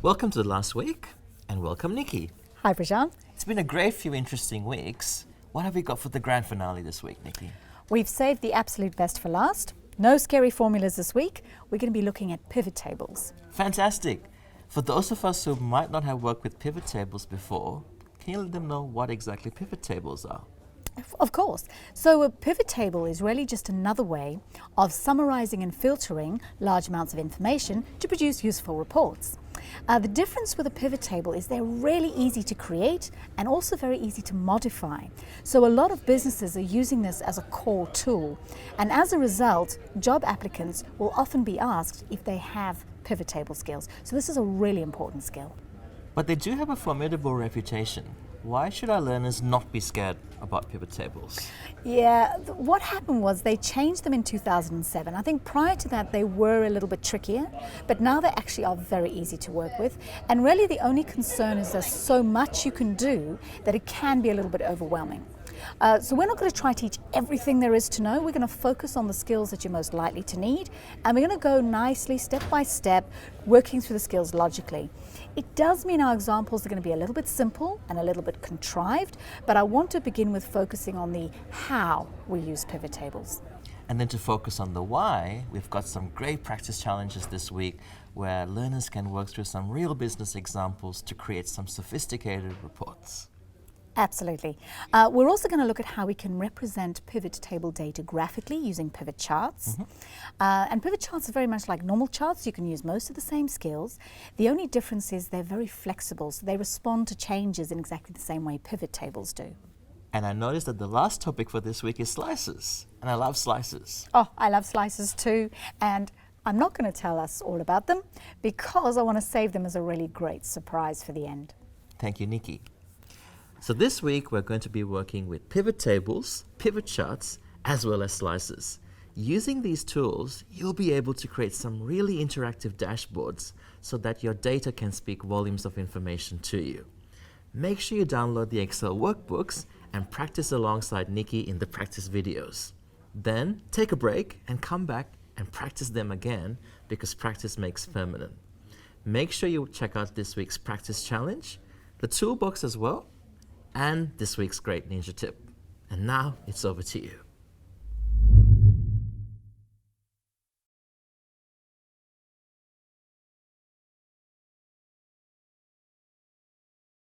Welcome to the last week, and welcome, Nikki. Hi, Prashant. It's been a great few interesting weeks. What have we got for the grand finale this week, Nikki? We've saved the absolute best for last. No scary formulas this week. We're going to be looking at pivot tables. Fantastic. For those of us who might not have worked with pivot tables before, can you let them know what exactly pivot tables are? Of course. So a pivot table is really just another way of summarizing and filtering large amounts of information to produce useful reports. The difference with a pivot table is they're really easy to create and also very easy to modify. So a lot of businesses are using this as a core tool. And as a result, job applicants will often be asked if they have pivot table skills. So this is a really important skill. But they do have a formidable reputation. Why should our learners not be scared about pivot tables? Yeah, what happened was they changed them in 2007. I think prior to that they were a little bit trickier, but now they actually are very easy to work with. And really the only concern is there's so much you can do that it can be a little bit overwhelming. So we're not going to try to teach everything there is to know. We're going to focus on the skills that you're most likely to need, and we're going to go nicely, step by step, working through the skills logically. It does mean our examples are going to be a little bit simple and a little bit contrived, but I want to begin with focusing on the how we use pivot tables. And then to focus on the why, we've got some great practice challenges this week where learners can work through some real business examples to create some sophisticated reports. Absolutely. We're also going to look at how we can represent pivot table data graphically using pivot charts. And pivot charts are very much like normal charts. You can use most of the same skills. The only difference is they're very flexible, so they respond to changes in exactly the same way pivot tables do. And I noticed that the last topic for this week is slices. And I love slices. Oh, I love slices too. And I'm not going to tell us all about them because I want to save them as a really great surprise for the end. Thank you, Nikki. So this week we're going to be working with pivot tables, pivot charts, as well as slices. Using these tools, you'll be able to create some really interactive dashboards so that your data can speak volumes of information to you. Make sure you download the Excel workbooks and practice alongside Nikki in the practice videos. Then take a break and come back and practice them again because practice makes permanent. Make sure you check out this week's practice challenge, the toolbox as well, and this week's great ninja tip. And now it's over to you.